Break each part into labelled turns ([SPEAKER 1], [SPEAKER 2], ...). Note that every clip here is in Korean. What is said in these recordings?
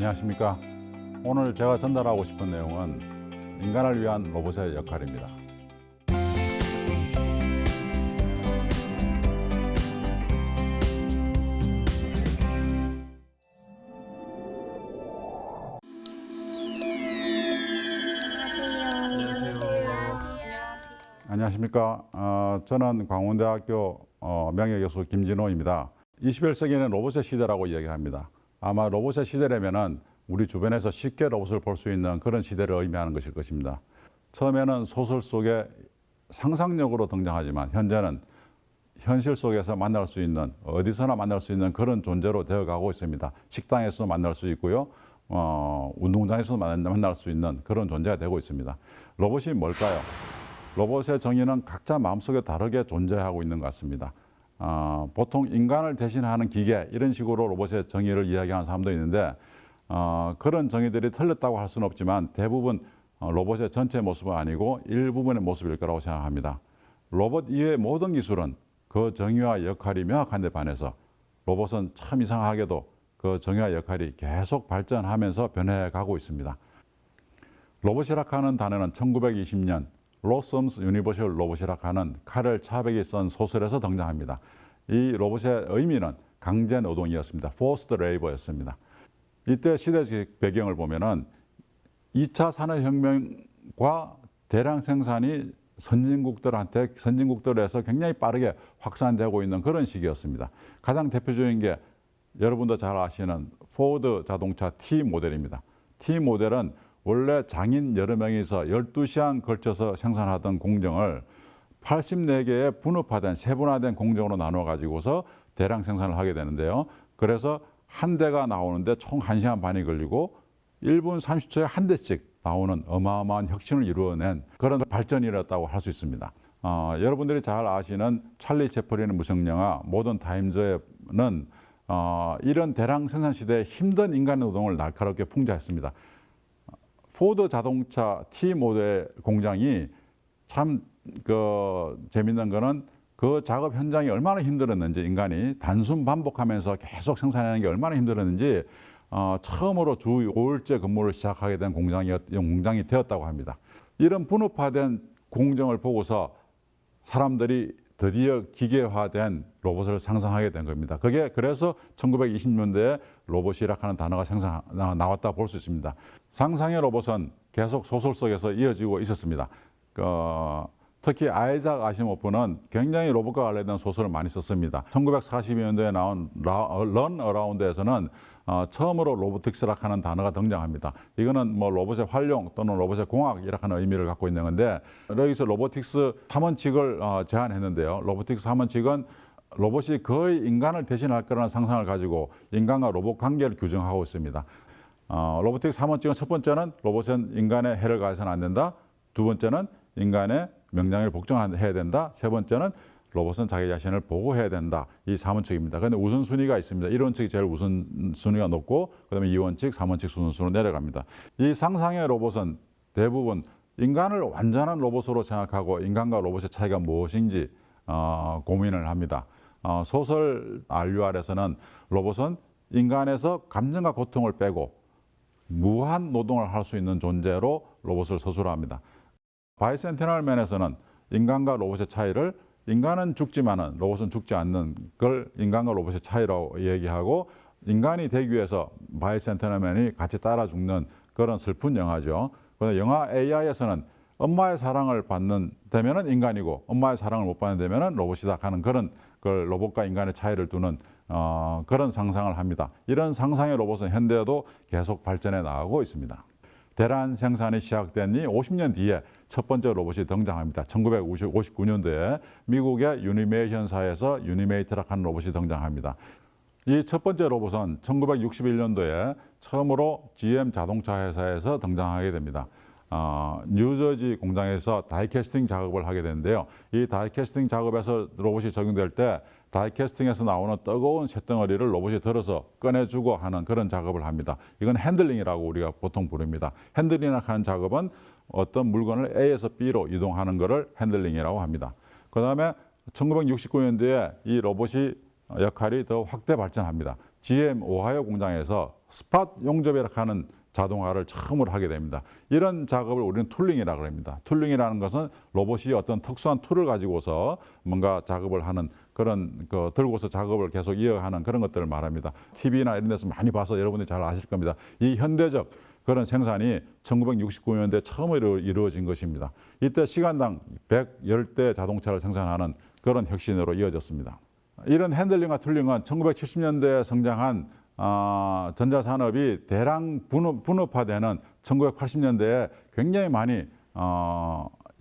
[SPEAKER 1] 안녕하십니까. 오늘 제가 전달하고 싶은 내용은 인간을 위한 로봇의 역할입니다. 안녕하십니까. 저는 광운대학교 명예교수 김진호입니다. 21세기는 로봇의 시대라고 이야기합니다. 아마 로봇의 시대라면은 우리 주변에서 쉽게 로봇을 볼 수 있는 그런 시대를 의미하는 것일 것입니다. 처음에는 소설 속에 상상력으로 등장하지만 현재는 현실 속에서 만날 수 있는, 어디서나 만날 수 있는 그런 존재로 되어가고 있습니다. 식당에서 만날 수 있고요. 운동장에서 만날 수 있는 그런 존재가 되고 있습니다. 로봇이 뭘까요? 로봇의 정의는 각자 마음속에 다르게 존재하고 있는 것 같습니다. 보통 인간을 대신하는 기계 이런 식으로 로봇의 정의를 이야기하는 사람도 있는데 그런 정의들이 틀렸다고 할 수는 없지만 대부분 로봇의 전체 모습은 아니고 일부분의 모습일 거라고 생각합니다. 로봇 이외의 모든 기술은 그 정의와 역할이 명확한 데 반해서 로봇은 참 이상하게도 그 정의와 역할이 계속 발전하면서 변해가고 있습니다. 로봇이라 하는 단어는 1920년 로썸스 유니버셜 로봇이라 하는 카렐 차백이 쓴 소설에서 등장합니다. 이 로봇의 의미는 강제 노동이었습니다. Forced Labor였습니다. 이때 시대적 배경을 보면은 2차 산업혁명과 대량 생산이 선진국들에서 굉장히 빠르게 확산되고 있는 그런 시기였습니다. 가장 대표적인 게 여러분도 잘 아시는 포드 자동차 T 모델입니다. T 모델은 원래 장인 여러 명이서 12시간 걸쳐서 생산하던 공정을 84개의 분업화된 세분화된 공정으로 나눠 가지고서 대량 생산을 하게 되는데요. 그래서 한 대가 나오는데 총 1시간 반이 걸리고 1분 30초에 한 대씩 나오는 어마어마한 혁신을 이루어낸 그런 발전이었다고 할 수 있습니다. 여러분들이 잘 아시는 찰리 채플린의 무성영화 모던 타임즈에는 이런 대량 생산 시대에 힘든 인간의 노동을 날카롭게 풍자했습니다. 포드 자동차 T 모델 공장이 참 재밌는 거는 그 작업 현장이 얼마나 힘들었는지 인간이 단순 반복하면서 계속 생산하는 게 얼마나 힘들었는지 처음으로 주 5일째 근무를 시작하게 된 공장이 되었다고 합니다. 이런 분업화된 공정을 보고서 사람들이 드디어 기계화된 로봇을 상상하게 된 겁니다. 그게 그래서 1920년대에 로봇이라고 하는 단어가 나왔다 볼 수 있습니다. 상상의 로봇은 계속 소설 속에서 이어지고 있었습니다. 특히 아이작 아시모프는 굉장히 로봇과 관련된 소설을 많이 썼습니다. 1942년도에 나온 런 어라운드에서는 처음으로 로보틱스라고 하는 단어가 등장합니다. 이거는 뭐 로봇의 활용 또는 로봇의 공학이라고 하는 의미를 갖고 있는 건데 여기서 로보틱스 3원칙을 제안했는데요. 로보틱스 3원칙은 로봇이 거의 인간을 대신할 거라는 상상을 가지고 인간과 로봇 관계를 규정하고 있습니다. 로보틱스 3원칙은 첫 번째는 로봇은 인간의 해를 가해서는 안 된다. 두 번째는 인간의 명령을 복종해야 된다. 세 번째는 로봇은 자기 자신을 보호해야 된다. 이 3원칙입니다. 그런데 우선순위가 있습니다. 1원칙이 제일 우선순위가 높고 그다음에 2원칙, 3원칙 순서로 내려갑니다. 이 상상의 로봇은 대부분 인간을 완전한 로봇으로 생각하고 인간과 로봇의 차이가 무엇인지 고민을 합니다. 소설 RUR에서는 로봇은 인간에서 감정과 고통을 빼고 무한 노동을 할 수 있는 존재로 로봇을 서술합니다. 바이센티널맨에서는 인간과 로봇의 차이를 인간은 죽지만은 로봇은 죽지 않는 걸 인간과 로봇의 차이라고 얘기하고 인간이 되기 위해서 바이센티널맨이 같이 따라 죽는 그런 슬픈 영화죠. 그런데 영화 AI에서는 엄마의 사랑을 받는 되면은 인간이고 엄마의 사랑을 못 받는 되면은 로봇이다 하는 그런 걸 로봇과 인간의 차이를 두는 그런 상상을 합니다. 이런 상상의 로봇은 현대에도 계속 발전해 나가고 있습니다. 대량 생산이 시작된 이 50년 뒤에 첫 번째 로봇이 등장합니다. 1959년도에 미국의 유니메이션사에서 유니메이트라고 하는 로봇이 등장합니다. 이 첫 번째 로봇은 1961년도에 처음으로 GM 자동차 회사에서 등장하게 됩니다. 뉴저지 공장에서 다이캐스팅 작업을 하게 되는데요. 이 다이캐스팅 작업에서 로봇이 적용될 때 다이캐스팅에서 나오는 뜨거운 쇳덩어리를 로봇이 들어서 꺼내주고 하는 그런 작업을 합니다. 이건 핸들링이라고 우리가 보통 부릅니다. 핸들링이라고 하는 작업은 어떤 물건을 A에서 B로 이동하는 것을 핸들링이라고 합니다. 그 다음에 1969년도에 이 로봇이 역할이 더 확대 발전합니다. GM 오하이오 공장에서 스팟 용접이라고 하는 자동화를 처음으로 하게 됩니다. 이런 작업을 우리는 툴링이라고 합니다. 툴링이라는 것은 로봇이 어떤 특수한 툴을 가지고서 뭔가 작업을 하는 그런 들고서 작업을 계속 이어가는 그런 것들을 말합니다. TV나 이런 데서 많이 봐서 여러분들이 잘 아실 겁니다. 이 현대적 그런 생산이 1969년도에 처음으로 이루어진 것입니다. 이때 시간당 110대 자동차를 생산하는 그런 혁신으로 이어졌습니다. 이런 핸들링과 툴링은 1970년대에 성장한 전자산업이 대량 분업화되는 1980년대에 굉장히 많이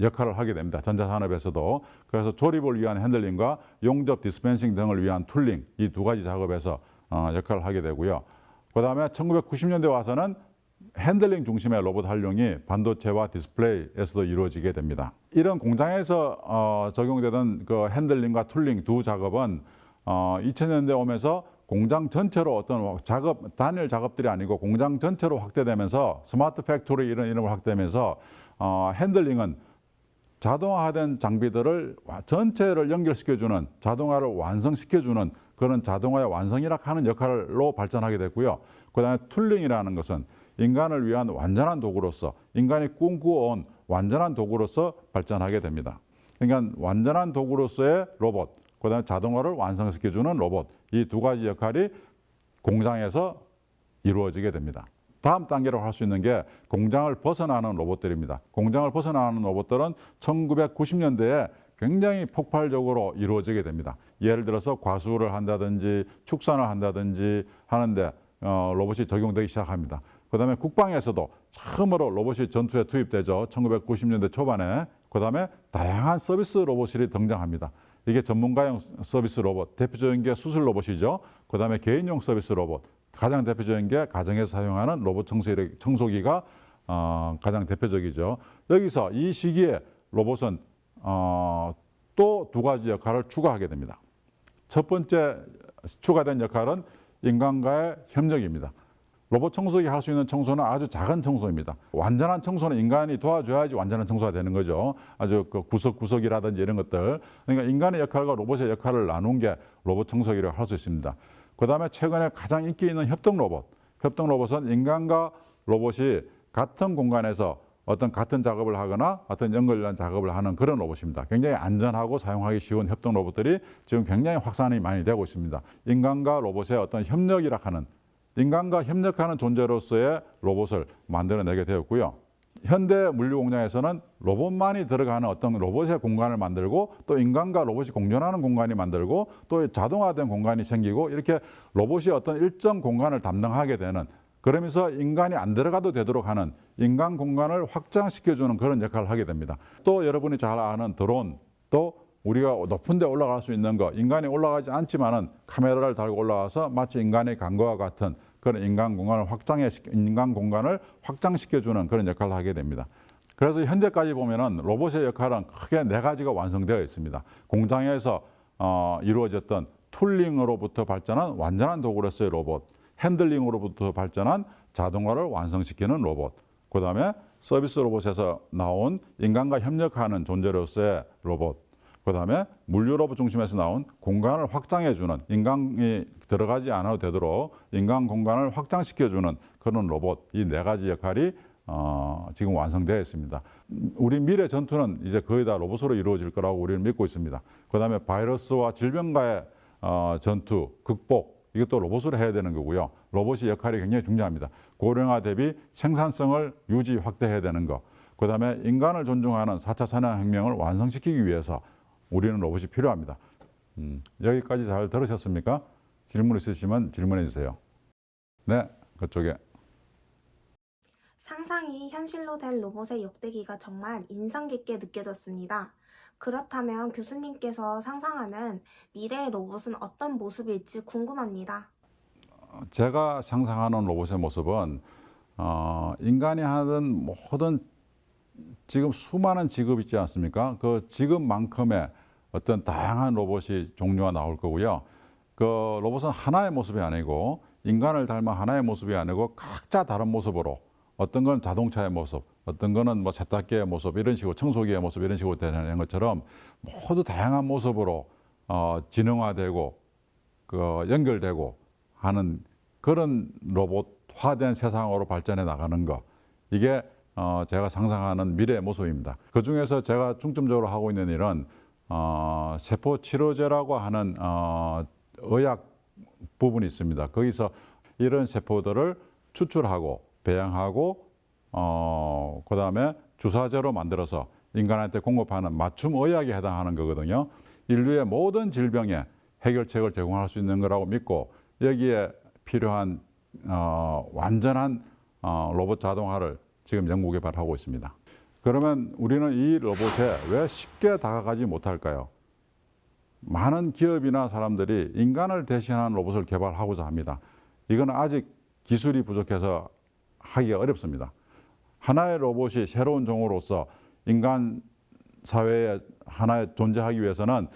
[SPEAKER 1] 역할을 하게 됩니다. 전자산업에서도. 그래서 조립을 위한 핸들링과 용접, 디스펜싱 등을 위한 툴링, 이 두 가지 작업에서 역할을 하게 되고요. 그 다음에 1990년대 와서는 핸들링 중심의 로봇 활용이 반도체와 디스플레이에서도 이루어지게 됩니다. 이런 공장에서 적용되던 그 핸들링과 툴링 두 작업은 2000년대 오면서 공장 전체로 어떤 작업, 단일 작업들이 아니고 공장 전체로 확대되면서 스마트 팩토리 이런 이름으로 확대되면서 핸들링은 자동화된 장비들을 전체를 연결시켜주는, 자동화를 완성시켜주는 그런 자동화의 완성이라 하는 역할로 발전하게 됐고요. 그 다음에 툴링이라는 것은 인간을 위한 완전한 도구로서, 인간이 꿈꾸어온 완전한 도구로서 발전하게 됩니다. 그러니까 완전한 도구로서의 로봇, 그 다음에 자동화를 완성시켜주는 로봇, 이 두 가지 역할이 공장에서 이루어지게 됩니다. 다음 단계로 할 수 있는 게 공장을 벗어나는 로봇들입니다. 공장을 벗어나는 로봇들은 1990년대에 굉장히 폭발적으로 이루어지게 됩니다. 예를 들어서 과수를 한다든지 축산을 한다든지 하는데 로봇이 적용되기 시작합니다. 그 다음에 국방에서도 처음으로 로봇이 전투에 투입되죠. 1990년대 초반에. 그 다음에 다양한 서비스 로봇이 등장합니다. 이게 전문가용 서비스 로봇, 대표적인 게 수술 로봇이죠. 그 다음에 개인용 서비스 로봇, 가장 대표적인 게 가정에서 사용하는 로봇 청소기가 가장 대표적이죠. 여기서 이 시기에 로봇은 또 두 가지 역할을 추가하게 됩니다. 첫 번째 추가된 역할은 인간과의 협력입니다. 로봇 청소기 할 수 있는 청소는 아주 작은 청소입니다. 완전한 청소는 인간이 도와줘야지 완전한 청소가 되는 거죠. 아주 그 구석구석이라든지 이런 것들. 그러니까 인간의 역할과 로봇의 역할을 나눈 게 로봇 청소기라고 할 수 있습니다. 그 다음에 최근에 가장 인기 있는 협동 로봇. 협동 로봇은 인간과 로봇이 같은 공간에서 어떤 같은 작업을 하거나 어떤 연결된 작업을 하는 그런 로봇입니다. 굉장히 안전하고 사용하기 쉬운 협동 로봇들이 지금 굉장히 확산이 많이 되고 있습니다. 인간과 로봇의 어떤 협력이라 하는, 인간과 협력하는 존재로서의 로봇을 만들어내게 되었고요. 현대 물류 공장에서는 로봇만이 들어가는 어떤 로봇의 공간을 만들고 또 인간과 로봇이 공존하는 공간이 만들고 또 자동화된 공간이 생기고 이렇게 로봇이 어떤 일정 공간을 담당하게 되는, 그러면서 인간이 안 들어가도 되도록 하는 인간 공간을 확장시켜주는 그런 역할을 하게 됩니다. 또 여러분이 잘 아는 드론, 또 우리가 높은 데 올라갈 수 있는 거, 인간이 올라가지 않지만은 카메라를 달고 올라가서 마치 인간이 간 것과 같은 그런 인간 공간을 확장시켜주는 그런 역할을 하게 됩니다. 그래서 현재까지 보면은 로봇의 역할은 크게 네 가지가 완성되어 있습니다. 공장에서 이루어졌던 툴링으로부터 발전한 완전한 도구로서의 로봇, 핸들링으로부터 발전한 자동화를 완성시키는 로봇, 그 다음에 서비스 로봇에서 나온 인간과 협력하는 존재로서의 로봇, 그 다음에 물류 로봇 중심에서 나온 공간을 확장해주는, 인간이 들어가지 않아도 되도록 인간 공간을 확장시켜주는 그런 로봇, 이 네 가지 역할이 지금 완성되어 있습니다. 우리 미래 전투는 이제 거의 다 로봇으로 이루어질 거라고 우리는 믿고 있습니다. 그 다음에 바이러스와 질병과의 전투, 극복, 이것도 로봇으로 해야 되는 거고요. 로봇의 역할이 굉장히 중요합니다. 고령화 대비 생산성을 유지, 확대해야 되는 거. 그 다음에 인간을 존중하는 4차 산업혁명을 완성시키기 위해서 우리는 로봇이 필요합니다. 여기까지 잘 들으셨습니까? 질문 있으시면 질문해 주세요. 네, 그쪽에.
[SPEAKER 2] 상상이 현실로 된 로봇의 역대기가 정말 인상 깊게 느껴졌습니다. 그렇다면 교수님께서 상상하는 미래의 로봇은 어떤 모습일지 궁금합니다.
[SPEAKER 1] 제가 상상하는 로봇의 모습은 인간이 하는 모든 지금 수많은 직업 있지 않습니까? 그 직업만큼의 어떤 다양한 로봇이 종류가 나올 거고요. 그 로봇은 하나의 모습이 아니고 인간을 닮은 하나의 모습이 아니고 각자 다른 모습으로, 어떤 건 자동차의 모습, 어떤 거는 뭐 세탁기의 모습, 이런 식으로 청소기의 모습 이런 식으로 되는 것처럼 모두 다양한 모습으로 지능화되고 연결되고 하는 그런 로봇 로봇화된 세상으로 발전해 나가는 것, 이게 제가 상상하는 미래의 모습입니다. 그 중에서 제가 중점적으로 하고 있는 일은 세포 치료제라고 하는 의학 부분이 있습니다. 거기서 이런 세포들을 추출하고 배양하고 그다음에 주사제로 만들어서 인간한테 공급하는 맞춤 의학에 해당하는 거거든요. 인류의 모든 질병에 해결책을 제공할 수 있는 거라고 믿고 여기에 필요한 완전한 로봇 자동화를 지금 연구 개발하고 있습니다. 그러면 우리는 이 로봇에 왜 쉽게 다가가지 못할까요? 많은 기업이나 사람들이 인간을 대신하는 로봇을 개발하고자 합니다. 이건 아직 기술이 부족해서 하기가 어렵습니다. 하나의 로봇이 새로운 종으로서 인간 사회에 하나에 존재하기 위해서는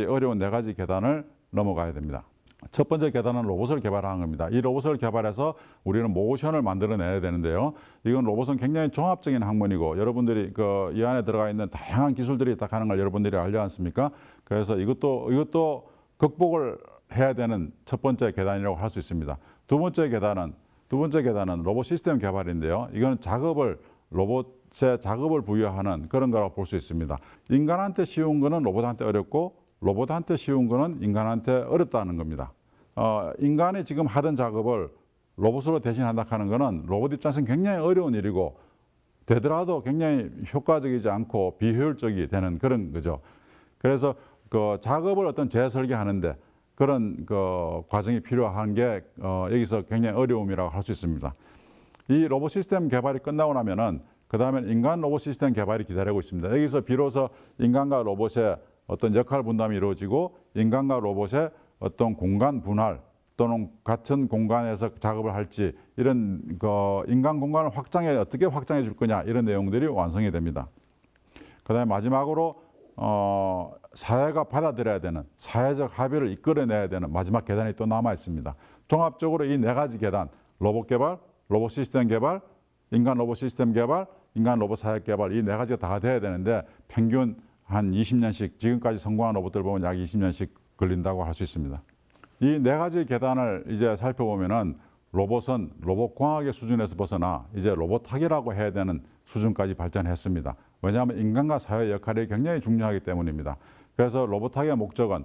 [SPEAKER 1] 어려운 네 가지 계단을 넘어가야 됩니다. 첫 번째 계단은 로봇을 개발하는 겁니다. 이 로봇을 개발해서 우리는 모션을 만들어내야 되는데요. 이건 로봇은 굉장히 종합적인 학문이고 여러분들이 이 안에 들어가 있는 다양한 기술들이 있다 하는 걸 여러분들이 알지 않습니까? 그래서 이것도 극복을 해야 되는 첫 번째 계단이라고 할 수 있습니다. 두 번째 계단은 로봇 시스템 개발인데요. 이건 로봇에 작업을 부여하는 그런 거라고 볼 수 있습니다. 인간한테 쉬운 거는 로봇한테 어렵고 로봇한테 쉬운 거는 인간한테 어렵다는 겁니다. 인간이 지금 하던 작업을 로봇으로 대신한다 하는 거는 로봇 입장에서는 굉장히 어려운 일이고 되더라도 굉장히 효과적이지 않고 비효율적이 되는 그런 거죠. 그래서 그 작업을 어떤 재설계하는데 그런 과정이 필요한 게 여기서 굉장히 어려움이라고 할 수 있습니다. 이 로봇 시스템 개발이 끝나고 나면은 그 다음에 인간 로봇 시스템 개발이 기다리고 있습니다. 여기서 비로소 인간과 로봇의 어떤 역할 분담이 이루어지고 인간과 로봇의 어떤 공간 분할 또는 같은 공간에서 작업을 할지 이런 인간 공간을 어떻게 확장해 줄 거냐 이런 내용들이 완성이 됩니다. 그다음에 마지막으로 사회가 받아들여야 되는 사회적 합의를 이끌어내야 되는 마지막 계단이 또 남아 있습니다. 종합적으로 이 네 가지 계단, 로봇 개발, 로봇 시스템 개발, 인간 로봇 시스템 개발, 인간 로봇 사회 개발 이 네 가지가 다 돼야 되는데 평균 한 20년씩 지금까지 성공한 로봇들 보면 약 20년씩 걸린다고 할 수 있습니다. 이 네 가지 계단을 이제 살펴보면은 로봇은 로봇공학의 수준에서 벗어나 이제 로봇학이라고 해야 되는 수준까지 발전했습니다. 왜냐하면 인간과 사회 역할이 굉장히 중요하기 때문입니다. 그래서 로봇학의 목적은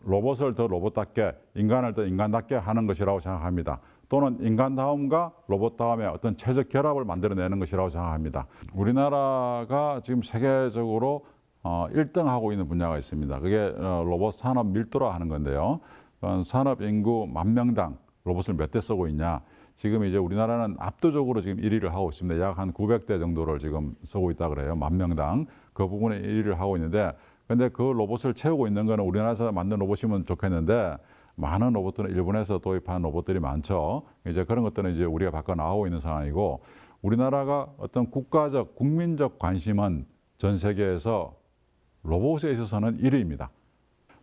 [SPEAKER 1] 로봇을 더 로봇답게, 인간을 더 인간답게 하는 것이라고 생각합니다. 또는 인간다움과 로봇다움의 어떤 최적 결합을 만들어내는 것이라고 생각합니다. 우리나라가 지금 세계적으로 1등하고 있는 분야가 있습니다. 그게 로봇 산업 밀도라 하는 건데요. 산업 인구 10,000명당 로봇을 몇 대 쓰고 있냐. 지금 이제 우리나라는 압도적으로 지금 1위를 하고 있습니다. 약 한 900대 정도를 지금 쓰고 있다 그래요. 10,000명당. 그 부분에 1위를 하고 있는데 근데 그 로봇을 채우고 있는 거는 우리나라에서 만든 로봇이면 좋겠는데 많은 로봇들은 일본에서 도입한 로봇들이 많죠. 이제 그런 것들은 이제 우리가 바꿔 나오고 있는 상황이고 우리나라가 어떤 국가적, 국민적 관심은 전 세계에서 로봇에 있어서는 1위입니다.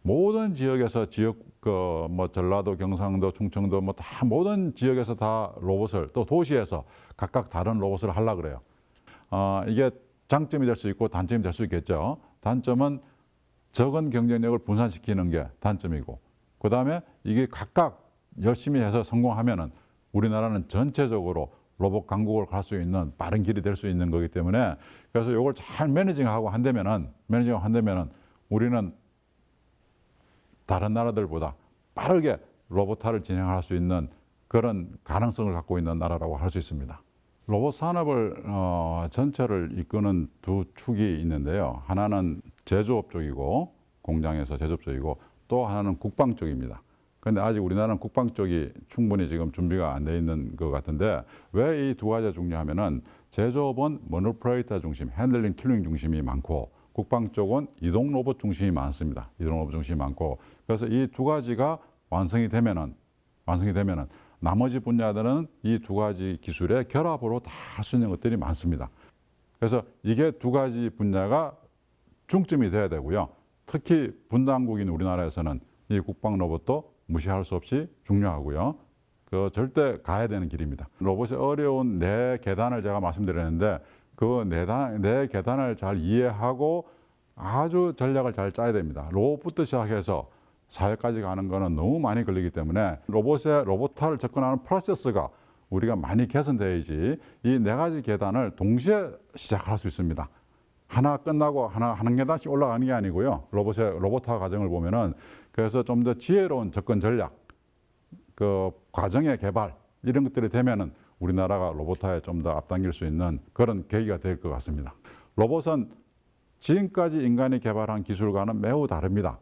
[SPEAKER 1] 모든 지역에서 전라도, 경상도, 충청도 다 모든 지역에서 다 로봇을 또 도시에서 각각 다른 로봇을 하려고 그래요. 이게 장점이 될 수 있고 단점이 될 수 있겠죠. 단점은 적은 경쟁력을 분산시키는 게 단점이고 그 다음에 이게 각각 열심히 해서 성공하면은 우리나라는 전체적으로 로봇 강국을 갈 수 있는 빠른 길이 될 수 있는 거기 때문에 그래서 이걸 잘 매니징하고 한다면은 우리는 다른 나라들보다 빠르게 로봇화를 진행할 수 있는 그런 가능성을 갖고 있는 나라라고 할 수 있습니다. 로봇 산업을 전체를 이끄는 두 축이 있는데요. 하나는 제조업 쪽이고 공장에서 제조업 쪽이고 또 하나는 국방 쪽입니다. 그런데 아직 우리나라는 국방 쪽이 충분히 지금 준비가 안 돼 있는 것 같은데 왜 이 두 가지가 중요하면은 제조업은 머니플레이터 중심, 핸들링, 킬링 중심이 많고 국방 쪽은 이동 로봇 중심이 많습니다. 이동 로봇 중심이 많고 그래서 이 두 가지가 완성이 되면은 나머지 분야들은 이 두 가지 기술의 결합으로 다 할 수 있는 것들이 많습니다. 그래서 이게 두 가지 분야가 중점이 돼야 되고요. 특히 분단국인 우리나라에서는 이 국방 로봇도 무시할 수 없이 중요하고요. 절대 가야 되는 길입니다. 로봇의 어려운 네 계단을 제가 말씀드렸는데 그 네 계단을 잘 이해하고 아주 전략을 잘 짜야 됩니다. 로봇부터 시작해서 사회까지 가는 거는 너무 많이 걸리기 때문에 로봇화를 접근하는 프로세스가 우리가 많이 개선돼야지 이 네 가지 계단을 동시에 시작할 수 있습니다. 하나 끝나고 하나 한 계단씩 올라가는 게 아니고요. 로봇화 과정을 보면은 그래서 좀 더 지혜로운 접근 전략, 그 과정의 개발 이런 것들이 되면은 우리나라가 로봇화에 좀 더 앞당길 수 있는 그런 계기가 될 것 같습니다. 로봇은 지금까지 인간이 개발한 기술과는 매우 다릅니다.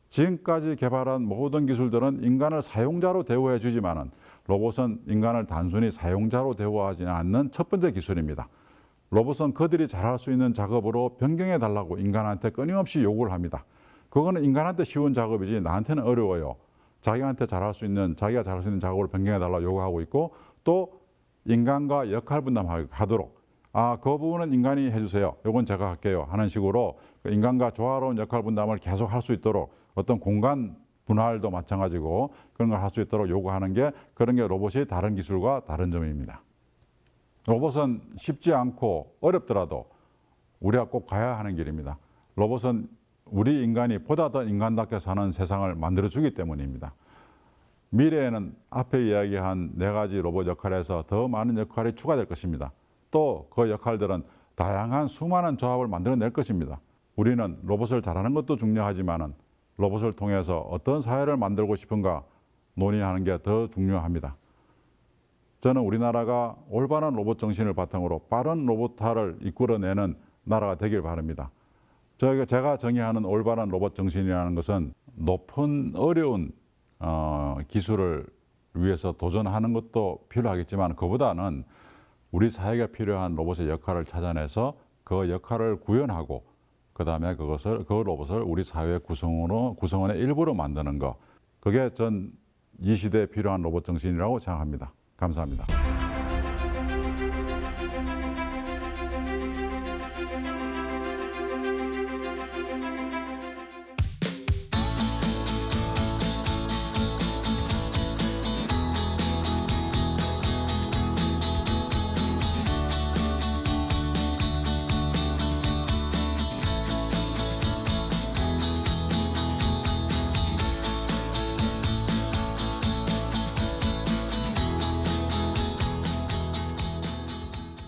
[SPEAKER 1] 지금까지 개발한 모든 기술들은 인간을 사용자로 대우해 주지만은 로봇은 인간을 단순히 사용자로 대우하지 않는 첫 번째 기술입니다. 로봇은 그들이 잘할 수 있는 작업으로 변경해 달라고 인간한테 끊임없이 요구를 합니다. 그거는 인간한테 쉬운 작업이지 나한테는 어려워요. 자기가 잘할 수 있는 작업을 변경해 달라고 요구하고 있고, 또 인간과 역할 분담하도록 그 부분은 인간이 해주세요. 이건 제가 할게요. 하는 식으로 인간과 조화로운 역할 분담을 계속 할 수 있도록 어떤 공간 분할도 마찬가지고 그런 걸 할 수 있도록 요구하는 게 그런 게 로봇이 다른 기술과 다른 점입니다. 로봇은 쉽지 않고 어렵더라도 우리가 꼭 가야 하는 길입니다. 로봇은 우리 인간이 보다 더 인간답게 사는 세상을 만들어주기 때문입니다. 미래에는 앞에 이야기한 네 가지 로봇 역할에서 더 많은 역할이 추가될 것입니다. 또 그 역할들은 다양한 수많은 조합을 만들어낼 것입니다. 우리는 로봇을 잘하는 것도 중요하지만 로봇을 통해서 어떤 사회를 만들고 싶은가 논의하는 게 더 중요합니다. 저는 우리나라가 올바른 로봇 정신을 바탕으로 빠른 로봇화를 이끌어내는 나라가 되길 바랍니다. 제가 정의하는 올바른 로봇 정신이라는 것은 높은 어려운 기술을 위해서 도전하는 것도 필요하겠지만 그보다는 우리 사회가 필요한 로봇의 역할을 찾아내서 그 역할을 구현하고 그 다음에 그 로봇을 우리 사회 구성원의 일부로 만드는 것, 그게 전 이 시대에 필요한 로봇 정신이라고 생각합니다. 감사합니다.